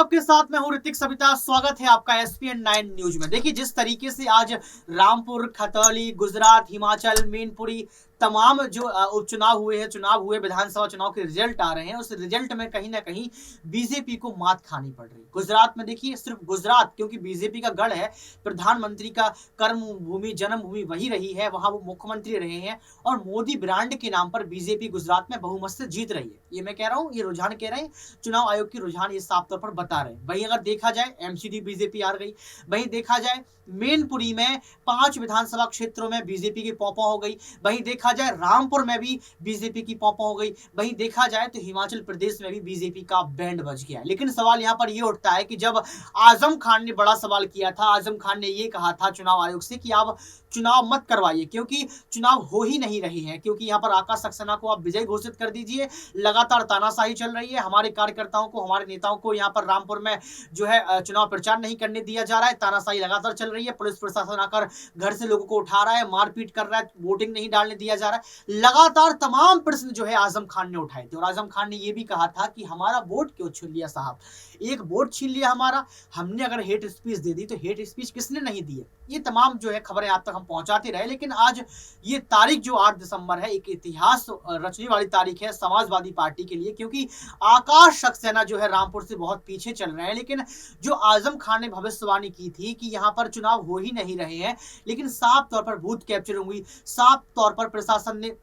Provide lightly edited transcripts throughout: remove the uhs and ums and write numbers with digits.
आपके साथ मैं हूं ऋतिक सविता। स्वागत है आपका SPN9 न्यूज में। देखिए, जिस तरीके से आज रामपुर, खतौली, गुजरात, हिमाचल, मैनपुरी तमाम जो उपचुनाव हुए विधानसभा चुनाव के रिजल्ट आ रहे हैं, उस रिजल्ट में कहीं ना कहीं बीजेपी को मात खानी पड़ रही। गुजरात में देखिए, सिर्फ गुजरात क्योंकि बीजेपी का गढ़ है, प्रधानमंत्री का कर्म भूमि, जन्मभूमि वही रही है, वहां वो मुख्यमंत्री रहे हैं और मोदी ब्रांड के नाम पर बीजेपी गुजरात में बहुमत से जीत रही है। ये मैं कह रहा हूँ, ये रुझान कह रहे हैं, चुनाव आयोग के रुझान ये साफ तौर पर बता रहे हैं। वहीं अगर देखा जाए MCD बीजेपी हार गई, वहीं देखा जाए मैनपुरी में 5 विधानसभा क्षेत्रों में बीजेपी की पौपा हो गई, वहीं देखा जाए रामपुर में भी बीजेपी की पौपा हो गई, वहीं देखा जाए तो हिमाचल प्रदेश में भी बीजेपी का बैंड बज गया। लेकिन सवाल यहाँ पर यह उठता है कि जब आजम खान ने बड़ा सवाल किया था, आजम खान ने यह कहा था चुनाव आयोग से कि आप चुनाव मत करवाइए क्योंकि चुनाव हो ही नहीं रहे हैं, क्योंकि यहाँ पर आकाश सक्सेना को आप विजयी घोषित कर दीजिए। लगातार तानाशाही चल रही है, हमारे कार्यकर्ताओं को, हमारे नेताओं को यहाँ पर रामपुर में जो है चुनाव प्रचार नहीं करने दिया जा रहा है। तानाशाही लगातार चल रही है, पुलिस प्रशासन आकर घर से लोगों को उठा रहा है, मारपीट कर रहा है, वोटिंग नहीं डालने दिया जा रहा है। लगातार तमाम प्रश्न जो है आजम खान ने उठाए थे और आजम खान ने यह भी कहा था कि हमारा वोट क्यों छीन लिया साहब, एक वोट छीन लिया हमारा, हमने अगर हेट स्पीच दे दी तो हेट स्पीच किसने नहीं दी है। ये तमाम जो है खबरें आप तक हम पहुंचाते रहे। लेकिन आज ये तारीख जो 8 दिसंबर है, एक इतिहास रचने वाली तारीख है समाजवादी पार्टी के लिए, क्योंकि आकाश सक्सेना जो है रामपुर से बहुत पीछे चल रहे हैं। लेकिन जो आजम खान ने भविष्यवाणी की थी कि यहाँ पर चुनाव हो ही नहीं रहे हैं, लेकिन साफ तौर पर बूथ कैप्चरिंग हुई, साफ तौर पर प्रशासन ने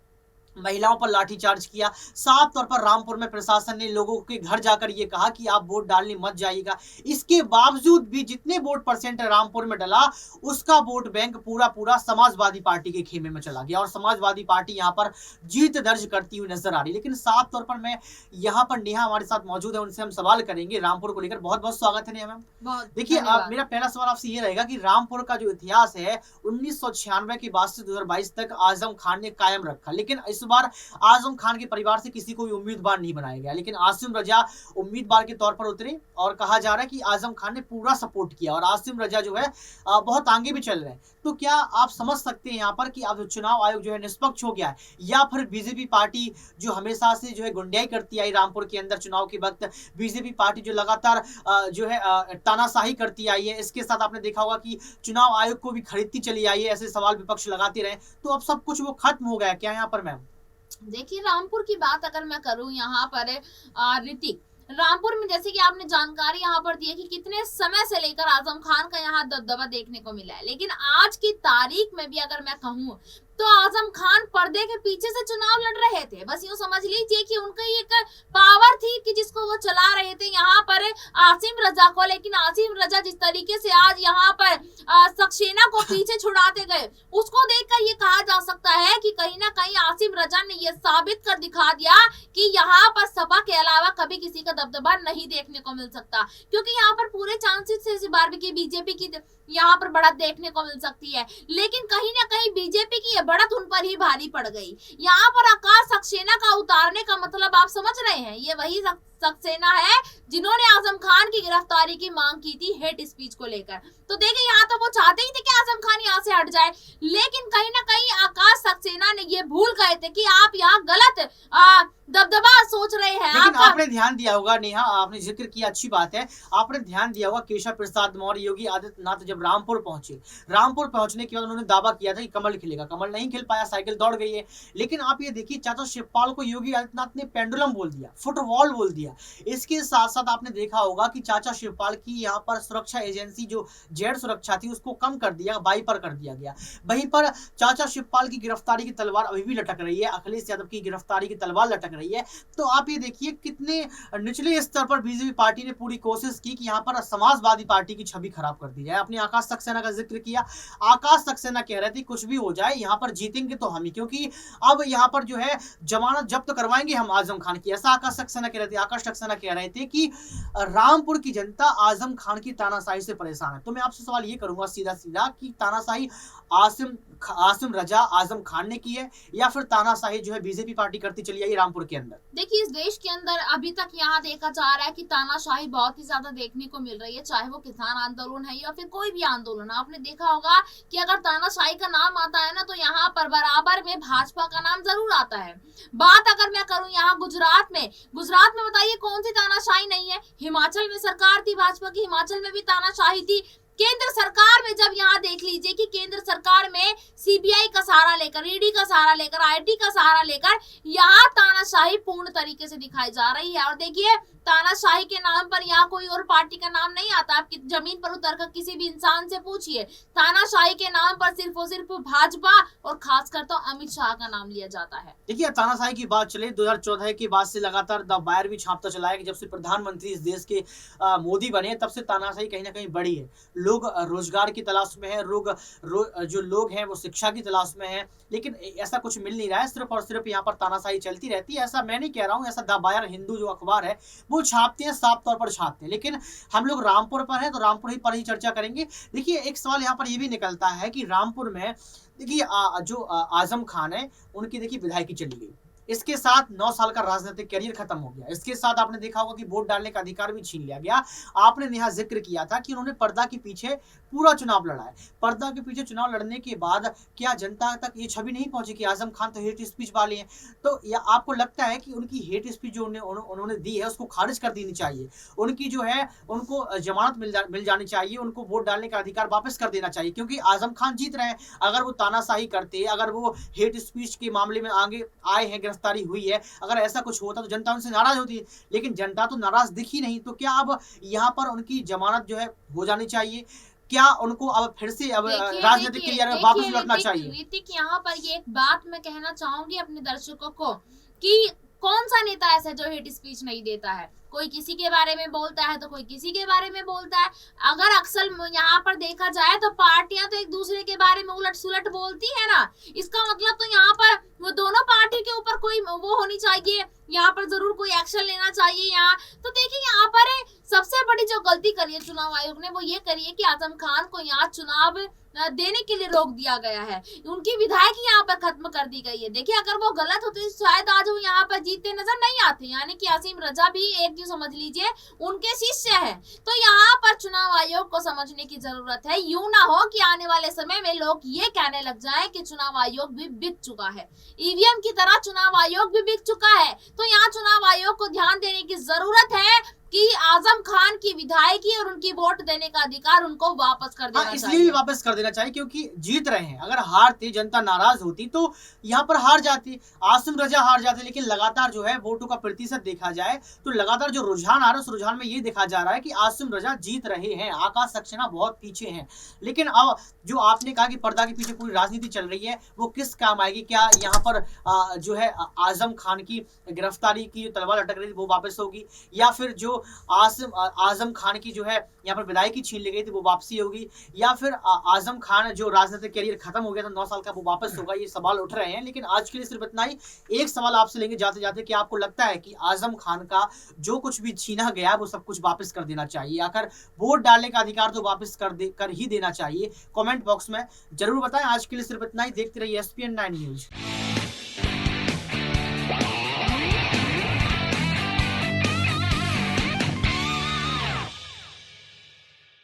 महिलाओं पर लाठीचार्ज किया, साफ तौर पर रामपुर में प्रशासन ने लोगों के घर जाकर ये कहा कि आप वोट डालने मत जाइएगा। इसके बावजूद भी जितने वोट परसेंट रामपुर में डला, उसका वोट बैंक पूरा समाजवादी पार्टी के खेमे में चला गया और समाजवादी पार्टी यहाँ पर जीत दर्ज करती हुई नजर आ रही। लेकिन साफ तौर पर मैं यहाँ पर नेहा हमारे साथ मौजूद है, उनसे हम सवाल करेंगे रामपुर को लेकर। बहुत बहुत स्वागत है नेहा मैम। देखिए, मेरा पहला सवाल आपसे ये रहेगा कि रामपुर का जो इतिहास है 1996 के बाद से 2022 तक आजम खान ने कायम रखा, लेकिन इस बार आजम खान के परिवार से किसी को भी उम्मीदवार नहीं बनाया गया। लेकिन आसिम रजा उम्मीदवार के तौर पर उतरे और कहा जा रहा है कि आजम खान ने पूरा सपोर्ट किया और आसिम रजा जो है बहुत आगे भी चल रहे हैं। तो क्या आप समझ सकते हैं यहाँ पर कि अब चुनाव आयोग जो है निष्पक्ष हो गया है, या फिर बीजेपी पार्टी जो हमेशा से जो है गुंडाई करती आई रामपुर के अंदर चुनाव के वक्त, बीजेपी पार्टी जो लगातार जो है तानाशाही करती आई है, इसके साथ आपने देखा होगा कि चुनाव आयोग को भी खरीदती चली आई है, ऐसे सवाल विपक्ष लगाते रहे, तो अब सब कुछ वो खत्म हो गया क्या यहाँ पर मैम? देखिए, रामपुर की बात अगर मैं करूं यहाँ पर ऋतिक, रामपुर में जैसे कि आपने जानकारी यहाँ पर दी है कि कितने समय से लेकर आजम खान का यहाँ दबदबा देखने को मिला है, लेकिन आज की तारीख में भी अगर मैं कहूँ तो आजम खान पर्दे के पीछे से चुनाव लड़ रहे थे। बस यूं समझ लीजिए कि उनकी एक पावर थी कि जिसको वो चला रहे थे यहाँ पर आसिम रजा को। लेकिन आसिम रजा जिस तरीके से आज यहाँ पर सक्सेना को पीछे छुड़ाते गए, उसको देखकर ये कहा जा सकता है कि कहीं ना कहीं आसिम रजा ने ये साबित कर दिखा दिया कि यहाँ पर सपा के अलावा कभी किसी का दबदबा नहीं देखने को मिल सकता, क्योंकि यहाँ पर पूरे चांसेस से इस बार भी बीजेपी की यहाँ पर बढ़त देखने को मिल सकती है। लेकिन कहीं ना कहीं बीजेपी की ये बढ़त उन पर ही भारी पड़ गई। यहाँ पर आकाश सक्सेना का उतारने का मतलब आप समझ रहे हैं, ये वही सक्सेना है जिन्होंने आजम खान की गिरफ्तारी की मांग की थी हेट स्पीच को लेकर। तो देखिए, यहाँ तो वो चाहते ही थे कि आजम खान यहाँ से हट जाए, लेकिन कहीं ना कहीं आकाश सक्सेना ने ये भूल गए थे कि आप यहाँ गलत दबदबा सोच रहे हैं। लेकिन आपने ध्यान दिया होगा नेहा, आपने जिक्र किया, अच्छी बात है, आपने ध्यान दिया होगा केशव प्रसाद मौर्य, योगी आदित्यनाथ जब रामपुर पहुंचे, रामपुर पहुंचने के बाद उन्होंने दावा किया था कि कमल खिलेगा, कमल नहीं खिल पाया, साइकिल दौड़ गई है। लेकिन आप ये देखिए, चाचा शिवपाल को योगी आदित्यनाथ ने पेंडुलम बोल दिया, फुटबॉल बोल दिया। इसके साथ साथ आपने देखा होगा कि चाचा शिवपाल की यहाँ पर सुरक्षा एजेंसी जो जेड सुरक्षा थी उसको कम कर दिया, बाईपर कर दिया गया। वहीं पर चाचा शिवपाल की गिरफ्तारी की तलवार अभी भी लटक रही है, अखिलेश यादव की गिरफ्तारी की तलवार लटक रही है। तो आप ये देखिए कितने निचले स्तर पर बीजेपी पार्टी ने पूरी कोशिश की कि यहाँ पर समाजवादी पार्टी की छवि खराब कर दी जाए। आपने आकाश सक्सेना का जिक्र किया, आकाश सक्सेना कह रहे थे कुछ भी हो जाए यहाँ पर जीतेंगे तो हम ही, क्योंकि अब यहाँ पर जो है जमानत जब्त करवाएंगे हम आजम खान की, ऐसा आकाश सक्सेना कह रहे थे। आकाश सक्सेना कह रहे थे कि रामपुर की जनता आजम खान की तानाशाही से परेशान है। तो मैं आपसे सवाल ये करूंगा सीधा सीधा कि तानाशाही आसिम रजा आजम खान ने की है या फिर तानाशाही जो है बीजेपी पार्टी करती चली आई रामपुर के अंदर? देखिए, इस देश के अंदर अभी तक यहाँ देखा जा रहा है कि तानाशाही बहुत ही ज्यादा देखने को मिल रही है, चाहे वो किसान आंदोलन है या फिर कोई भी आंदोलन। आपने देखा होगा कि अगर तानाशाही का नाम आता है ना, तो यहाँ पर बराबर में भाजपा का नाम जरूर आता है। बात अगर मैं करूँ यहाँ गुजरात में बताइए ये कौन सी तानाशाही नहीं है? हिमाचल में सरकार थी भाजपा की, हिमाचल में भी तानाशाही थी। केंद्र सरकार में जब यहाँ देख लीजिए कि केंद्र सरकार में सीबीआई का सहारा लेकर, ईडी का सहारा लेकर, आईटी का सहारा लेकर यहाँ तानाशाही पूर्ण तरीके से दिखाई जा रही है। और देखिए, तानाशाही के नाम पर यहाँ कोई और पार्टी का नाम नहीं आता। आप जमीन पर उतरकर किसी भी इंसान से पूछिए, तानाशाही के नाम पर सिर्फ और सिर्फ भाजपा और खासकर तो अमित शाह का नाम लिया जाता है। देखिए, तानाशाही की बात चले, 2014 के बाद से लगातार द वायर भी छापता चला है कि जब से प्रधानमंत्री इस देश के मोदी बने, तब से तानाशाही कहीं ना कहीं बढ़ी है। लोग रोजगार की तलाश में है, जो लोग हैं वो शिक्षा की तलाश में है, लेकिन ऐसा कुछ मिल नहीं रहा है। सिर्फ और सिर्फ यहाँ पर तानाशाही चलती रहती है। ऐसा मैं नहीं कह रहा हूँ, ऐसा द वायर हिंदू जो अखबार है वो छापते हैं, साफ तौर पर छापते हैं। लेकिन हम लोग रामपुर पर हैं तो रामपुर ही पर ही चर्चा करेंगे। देखिए, एक सवाल यहाँ पर ये भी निकलता है कि रामपुर में देखिए जो आजम खान है, उनकी देखिए विधायकी चली गई। इसके साथ 9 साल का राजनीतिक करियर खत्म हो गया। इसके साथ आपने देखा होगा कि वोट डालने का अधिकार भी छीन लिया गया। आपने यहाँ जिक्र किया था कि उन्होंने पर्दा के पीछे पूरा चुनाव लड़ा है। पर्दा के पीछे चुनाव लड़ने के बाद क्या जनता तक ये छवि नहीं पहुंची कि आजम खान तो हेट स्पीच वाले हैं? तो या आपको लगता है कि उनकी हेट स्पीच जो उन्होंने दी है उसको खारिज कर देनी चाहिए? उनकी जो है उनको जमानत मिल जानी चाहिए, उनको वोट डालने का अधिकार वापस कर देना चाहिए, क्योंकि आजम खान जीत रहे हैं। अगर वो तानाशाही करते, अगर वो हेट स्पीच के मामले में आगे आए हैं, गिरफ्तारी हुई है, अगर ऐसा कुछ होता तो जनता उनसे नाराज होती, लेकिन जनता तो नाराज दिखी नहीं। तो क्या अब यहाँ पर उनकी जमानत जो है हो जानी चाहिए? क्या उनको अब फिर से अब राजनीतिक करियर में वापस लौटना चाहिए? ऋतिक, यहाँ पर ये एक बात मैं कहना चाहूंगी अपने दर्शकों को कि कौन सा नेता ऐसा जो हेट स्पीच नहीं देता है? कोई किसी के बारे में बोलता है तो कोई किसी के बारे में बोलता है। अगर अक्सर यहाँ पर देखा जाए तो पार्टियां तो एक दूसरे के बारे में उलट सुलट बोलती है ना। इसका मतलब तो यहाँ पर वो दोनों पार्टी के ऊपर कोई वो होनी चाहिए, यहाँ पर जरूर कोई एक्शन लेना चाहिए। यहाँ तो देखिए, यहाँ पर सबसे बड़ी जो गलती करी है चुनाव आयोग ने वो ये करी है कि आजम खान को यहाँ चुनाव देने के लिए रोक दिया गया है। उनकी विधायकी यहाँ पर खत्म कर दी गई है। देखिए, अगर वो गलत होती तो शायद आज वो यहाँ पर जीतते नजर नहीं आते। यानी कि आसिम रजा भी एक जो समझ लीजिए उनके शिष्य है। तो यहाँ पर चुनाव आयोग को समझने की जरूरत है। यूं ना हो कि आने वाले समय में लोग ये कहने लग जाए कि चुनाव आयोग भी बिक चुका है, ईवीएम की तरह चुनाव आयोग भी बिक चुका है। तो यहाँ चुनाव आयोग को ध्यान देने की जरूरत है कि आजम खान की विधायकी और उनकी वोट देने का अधिकार उनको वापस कर देना चाहिए। इसलिए भी वापस कर देना चाहिए क्योंकि जीत रहे हैं। अगर हारते, जनता नाराज होती तो यहाँ पर हार जाती, आसिम रजा हार जाते। लेकिन लगातार जो है वोटों का प्रतिशत देखा जाए तो लगातार जो रुझान आ रहा है उस रुझान में ये देखा जा रहा है कि आसिम रजा जीत रहे हैं। आकाश सक्सेना बहुत पीछे हैं। लेकिन अब जो आपने कहा कि पर्दा के पीछे पूरी राजनीति चल रही है, वो किस काम आएगी? क्या यहाँ पर जो है आजम खान की गिरफ्तारी की तलवार लटक रही थी वो वापस होगी, या फिर जो आजम खान की जो है यहाँ पर विधायकी छीन ली गई थी वो वापसी होगी, या फिर आजम खान जो राजनीतिक करियर खत्म हो गया था 9 साल का वो वापस होगा? ये सवाल उठ रहे हैं। लेकिन आज के लिए सिर्फ इतना ही। एक सवाल आपसे लेंगे जाते जाते कि आपको लगता है कि आजम खान का जो कुछ भी छीना गया वो सब कुछ वापस कर देना चाहिए? आखिर वोट डालने का अधिकार तो वापस कर ही देना चाहिए। कमेंट बॉक्स में जरूर बताएं। आज के लिए सिर्फ इतना ही। देखते रहिए SPN9 न्यूज।